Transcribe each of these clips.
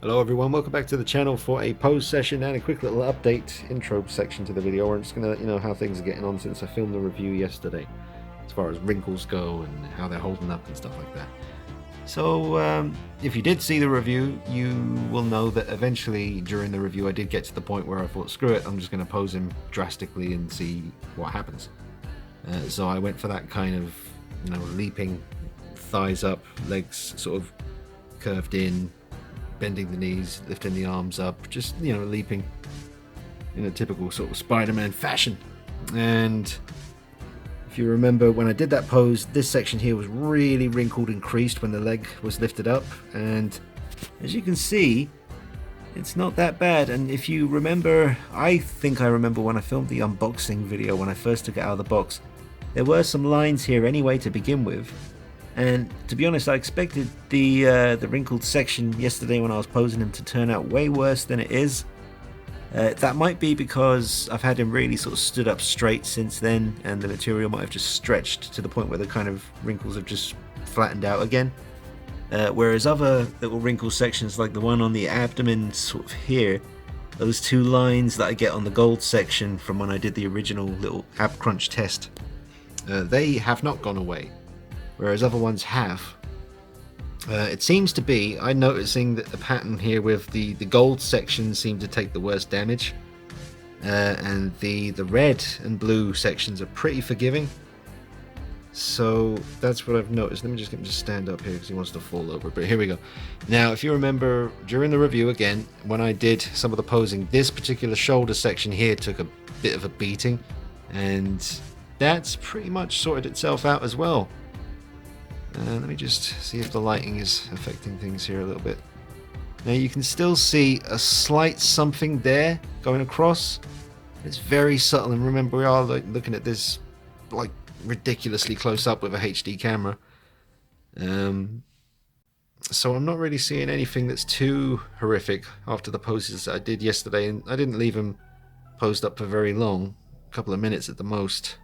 Hello everyone, welcome back to the channel for a pose session and a quick little update intro section to the video. I'm just going to let you know how things are getting on since I filmed the review yesterday, as far as wrinkles go and how they're holding up and stuff like that. So if you did see the review, you will know that eventually during the review I did get to the point where I thought, screw it, I'm just going to pose him drastically and see what happens. So I went for that kind of, leaping, thighs up, legs sort of curved in, bending the knees, lifting the arms up, just, leaping in a typical sort of Spider-Man fashion. And if you remember, when I did that pose, this section here was really wrinkled and creased when the leg was lifted up, and as you can see, it's not that bad. And if you remember, I think I remember when I filmed the unboxing video, when I first took it out of the box, there were some lines here anyway to begin with. And to be honest, I expected the wrinkled section yesterday when I was posing him to turn out way worse than it is. That might be because I've had him really sort of stood up straight since then, and the material might have just stretched to the point where the kind of wrinkles have just flattened out again. Whereas other little wrinkle sections, like the one on the abdomen sort of here, those two lines that I get on the gold section from when I did the original little ab crunch test, they have not gone away. Whereas other ones have. It seems to be, I'm noticing that the pattern here with the gold section seem to take the worst damage, and the red and blue sections are pretty forgiving. So that's what I've noticed. Let me just get him to stand up here because he wants to fall over, but here we go. Now if you remember during the review again, when I did some of the posing, this particular shoulder section here took a bit of a beating, and that's pretty much sorted itself out as well. Let me just see if the lighting is affecting things here a little bit. Now you can still see a slight something there going across. It's very subtle, and remember we are looking at this like ridiculously close up with a HD camera. So I'm not really seeing anything that's too horrific after the poses that I did yesterday, and I didn't leave him posed up for very long, a couple of minutes at the most.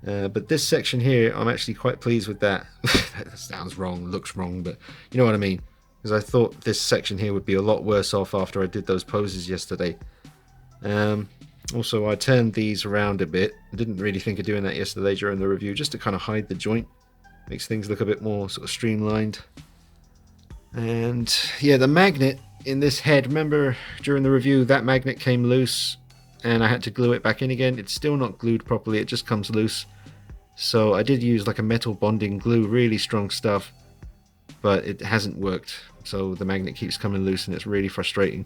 But this section here, I'm actually quite pleased with that. That sounds wrong, looks wrong, but you know what I mean. Because I thought this section here would be a lot worse off after I did those poses yesterday. Also, I turned these around a bit. I didn't really think of doing that yesterday during the review, just to kind of hide the joint. Makes things look a bit more sort of streamlined. And yeah, the magnet in this head, remember during the review, that magnet came loose and I had to glue it back in again. It's still not glued properly, it just comes loose. So I did use like a metal bonding glue, really strong stuff, but it hasn't worked. So the magnet keeps coming loose and it's really frustrating.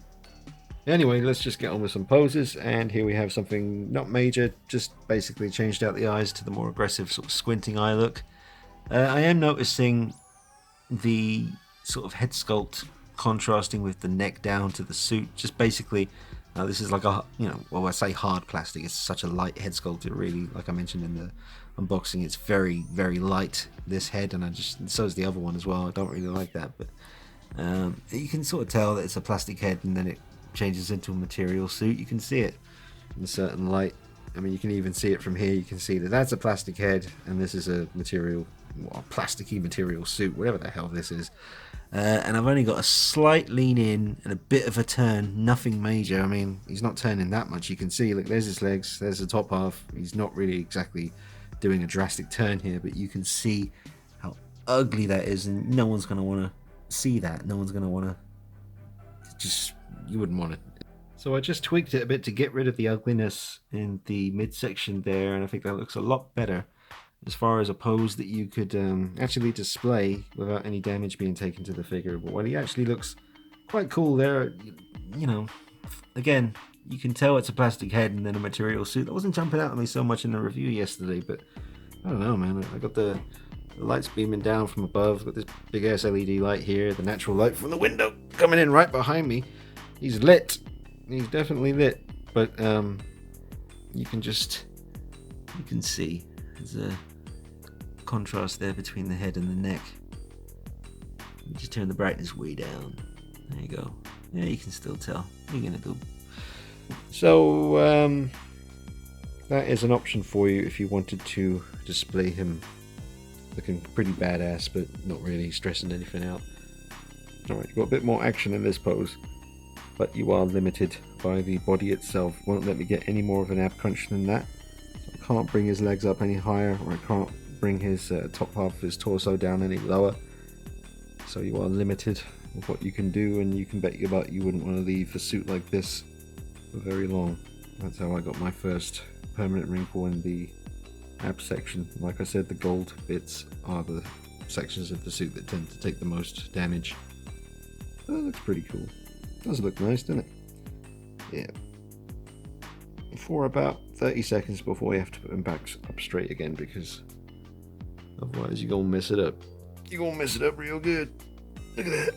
Anyway, let's just get on with some poses, and here we have something not major, just basically changed out the eyes to the more aggressive sort of squinting eye look. I am noticing the sort of head sculpt contrasting with the neck down to the suit, just basically this is like a, well, I say hard plastic, it's such a light head sculpt. It really, like I mentioned in the unboxing, it's very, very light, this head, and so is the other one as well. I don't really like that, but you can sort of tell that it's a plastic head and then it changes into a material suit. You can see it in a certain light. I mean, you can even see it from here. You can see that that's a plastic head and this is a material, well, plasticky material suit, whatever the hell this is. And I've only got a slight lean in and a bit of a turn, nothing major. I mean, he's not turning that much. You can see, look, there's his legs, there's the top half. He's not really exactly doing a drastic turn here, but you can see how ugly that is, and no one's going to want to see that. No one's going to want to, you wouldn't want it. So I just tweaked it a bit to get rid of the ugliness in the midsection there, and I think that looks a lot better as far as a pose that you could actually display without any damage being taken to the figure. But when he actually looks quite cool there, again, you can tell it's a plastic head and then a material suit. That wasn't jumping out at me so much in the review yesterday, but I don't know, man. I got the lights beaming down from above, got this big ass LED light here, the natural light from the window coming in right behind me. He's lit. He's definitely lit, but you can see there's a contrast there between the head and the neck. You just turn the brightness way down. There you go. Yeah, you can still tell. What are you gonna do? So that is an option for you if you wanted to display him looking pretty badass, but not really stressing anything out. Alright, you've got a bit more action in this pose, but you are limited by the body itself. Won't let me get any more of an ab crunch than that. I can't bring his legs up any higher, or I can't bring his top half of his torso down any lower. So you are limited with what you can do, and you can bet your butt you wouldn't want to leave a suit like this for very long. That's how I got my first permanent wrinkle in the ab section. Like I said, the gold bits are the sections of the suit that tend to take the most damage. That looks pretty cool. Does look nice, doesn't it? Yeah. For about 30 seconds before you have to put them back up straight again, because otherwise you're gonna mess it up. You're gonna mess it up real good. Look at that.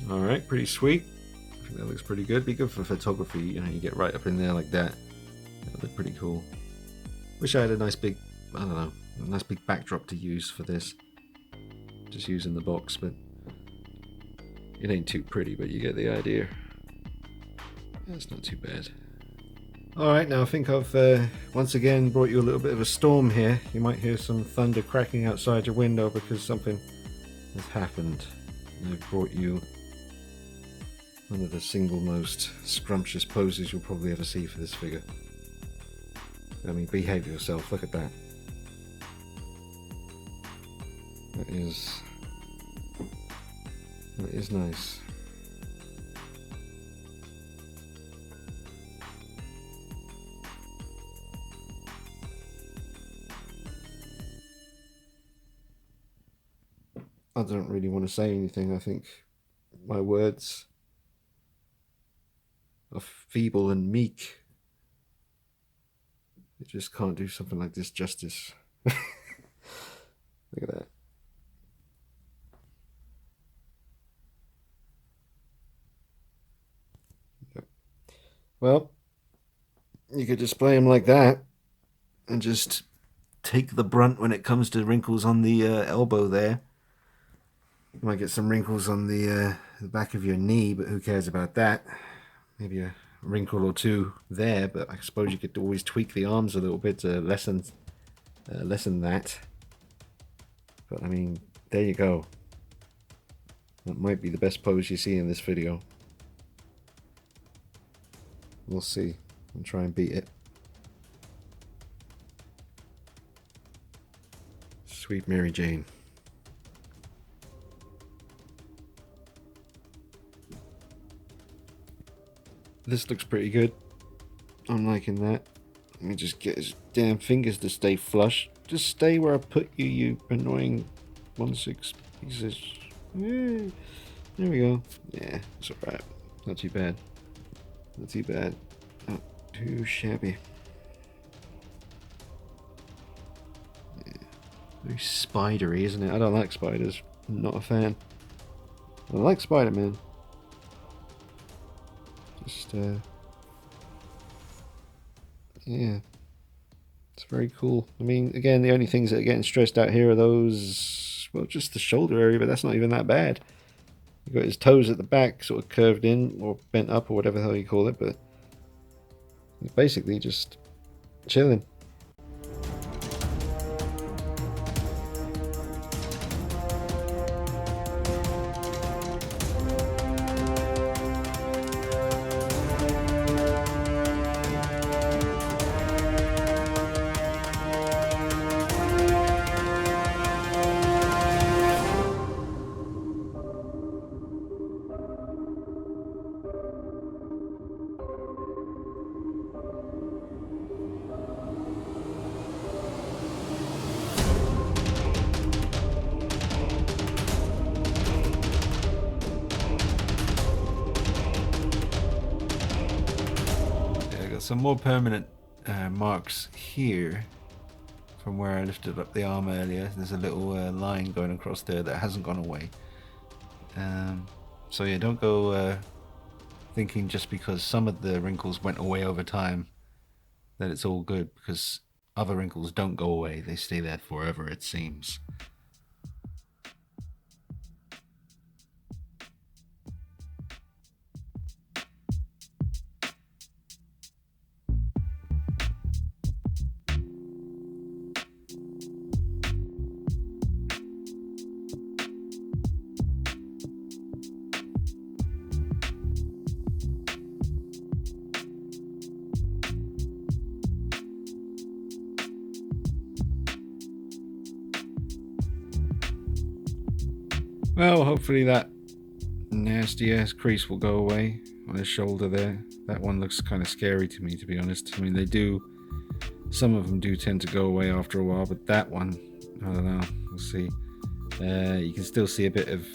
Alright, pretty sweet. I think that looks pretty good. Be good for photography, you know, you get right up in there like that. That look pretty cool. Wish I had a nice big, I don't know, a nice big backdrop to use for this. Just using the box, but it ain't too pretty, but you get the idea. That's not too bad. Alright, now I think I've once again brought you a little bit of a storm here. You might hear some thunder cracking outside your window because something has happened. And I've brought you one of the single most scrumptious poses you'll probably ever see for this figure. I mean, behave yourself, look at that. That is nice. I don't really want to say anything. I think my words are feeble and meek. I just can't do something like this justice. Look at that. Yep. Well, you could display them like that and just take the brunt when it comes to wrinkles on the elbow there. You might get some wrinkles on the back of your knee, but who cares about that? Maybe a wrinkle or two there, but I suppose you could always tweak the arms a little bit to lessen that. But I mean, there you go. That might be the best pose you see in this video. We'll see. I'll try and beat it. Sweet Mary Jane. This looks pretty good. I'm liking that. Let me just get his damn fingers to stay flush. Just stay where I put you, you annoying 1/6 pieces. Yeah. There we go. Yeah, it's alright. Not too bad. Not too bad. Not too shabby. Yeah. Very spidery, isn't it? I don't like spiders. I'm not a fan. I like Spider-Man. Just, yeah. It's very cool. I mean, again, the only things that are getting stressed out here are those, well, just the shoulder area, but that's not even that bad. You've got his toes at the back, sort of curved in, or bent up, or whatever the hell you call it, but he's basically just chilling. Some more permanent marks here from where I lifted up the arm earlier. There's a little line going across there that hasn't gone away. So yeah, don't go thinking just because some of the wrinkles went away over time that it's all good, because other wrinkles don't go away. They stay there forever, it seems. Well, hopefully that nasty ass crease will go away on his shoulder there. That one looks kind of scary to me, to be honest. I mean, some of them do tend to go away after a while, but that one, I don't know, we'll see. You can still see a bit of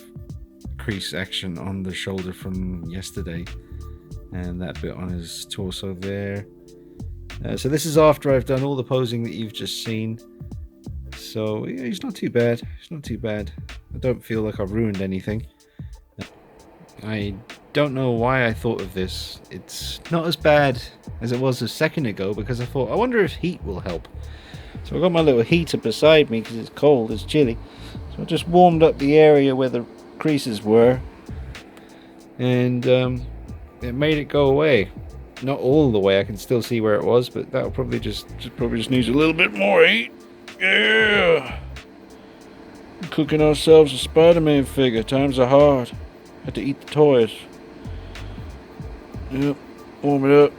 crease action on the shoulder from yesterday, and that bit on his torso there. So this is after I've done all the posing that you've just seen. So yeah, he's not too bad. He's not too bad. I don't feel like I've ruined anything. I don't know why I thought of this. It's not as bad as it was a second ago, because I thought, I wonder if heat will help. So I've got my little heater beside me because it's cold, it's chilly. So I just warmed up the area where the creases were, and it made it go away. Not all the way, I can still see where it was, but that'll probably just needs a little bit more heat. Yeah! Cooking ourselves a Spider-Man figure. Times are hard. Had to eat the toys. Yep, warm it up.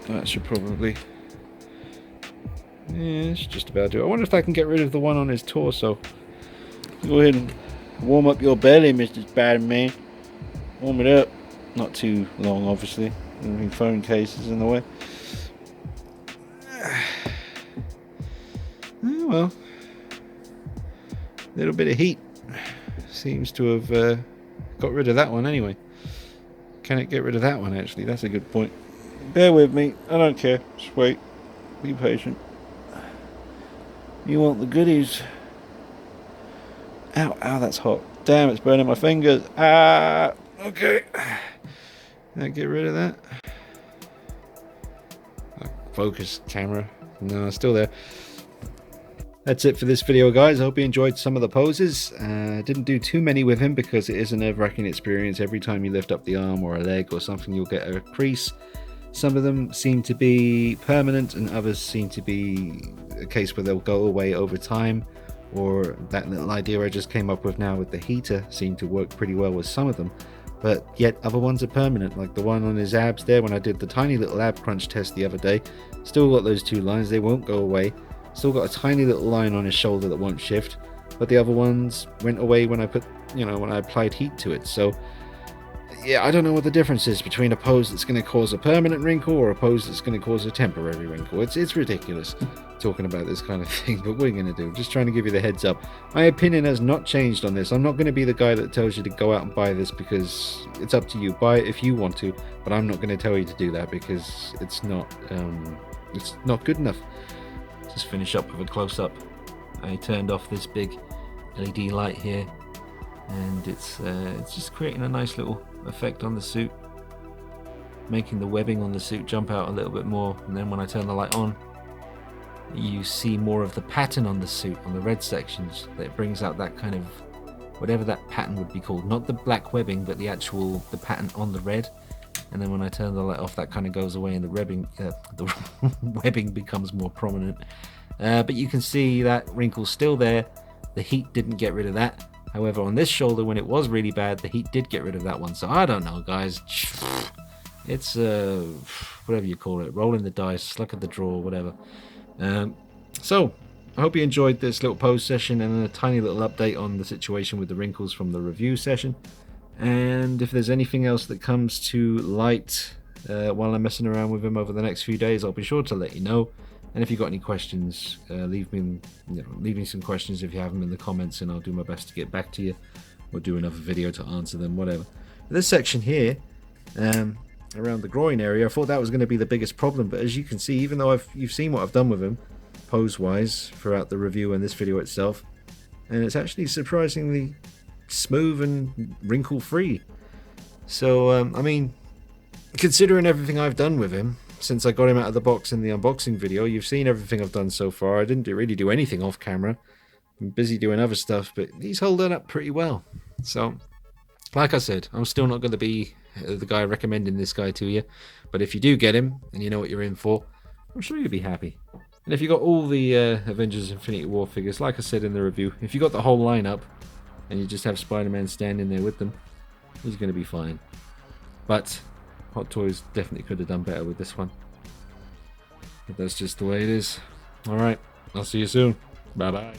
That should probably... yeah, it's just about do it. I wonder if I can get rid of the one on his torso. Go ahead and warm up your belly, Mr. Spider-Man. Warm it up. Not too long, obviously. Phone cases in the way. Oh, well, a little bit of heat seems to have got rid of that one anyway. Can it get rid of that one, actually? That's a good point. Bear with me. I don't care. Just wait. Be patient. You want the goodies. Ow, ow, that's hot. Damn, it's burning my fingers. Ah, okay. Can I get rid of that? Focus camera. No, it's still there. That's it for this video, guys. I hope you enjoyed some of the poses. Didn't do too many with him because it is a nerve-wracking experience. Every time you lift up the arm or a leg or something, you'll get a crease. Some of them seem to be permanent, and others seem to be a case where they'll go away over time. Or that little idea I just came up with now with the heater seemed to work pretty well with some of them. But yet other ones are permanent, like the one on his abs there when I did the tiny little ab crunch test the other day. Still got those two lines, they won't go away. Still got a tiny little line on his shoulder that won't shift, but the other ones went away when I put, when I applied heat to it. So yeah, I don't know what the difference is between a pose that's going to cause a permanent wrinkle or a pose that's going to cause a temporary wrinkle. It's ridiculous talking about this kind of thing, but what are you going to do? Just trying to give you the heads up. My opinion has not changed on this. I'm not going to be the guy that tells you to go out and buy this, because it's up to you. Buy it if you want to, but I'm not going to tell you to do that because it's not good enough. Just finish up with a close-up. I turned off this big LED light here, and it's just creating a nice little effect on the suit, making the webbing on the suit jump out a little bit more. And then when I turn the light on, you see more of the pattern on the suit, on the red sections, that brings out that kind of, whatever that pattern would be called, not the black webbing, but the pattern on the red. And then when I turn the light off, that kind of goes away and the webbing becomes more prominent. But you can see that wrinkle's still there. The heat didn't get rid of that. However, on this shoulder, when it was really bad, the heat did get rid of that one. So I don't know, guys. It's whatever you call it, rolling the dice, luck of the draw, whatever. So I hope you enjoyed this little pose session and a tiny little update on the situation with the wrinkles from the review session. And if there's anything else that comes to light while I'm messing around with him over the next few days, I'll be sure to let you know. And if you've got any questions, leave me some questions if you have them in the comments, and I'll do my best to get back to you, or do another video to answer them, whatever. This section here, around the groin area, I thought that was going to be the biggest problem, but as you can see, even though you've seen what I've done with him pose-wise throughout the review and this video itself, and it's actually surprisingly smooth and wrinkle-free. So, I mean, considering everything I've done with him since I got him out of the box in the unboxing video, you've seen everything I've done so far. I didn't really do anything off camera. I'm busy doing other stuff, but he's holding up pretty well. So, like I said, I'm still not going to be the guy recommending this guy to you, but if you do get him and you know what you're in for, I'm sure you'll be happy. And if you got all the Avengers Infinity War figures, like I said in the review, if you got the whole lineup and you just have Spider-Man standing there with them, he's going to be fine. But Hot Toys definitely could have done better with this one. But that's just the way it is. Alright, I'll see you soon. Bye bye.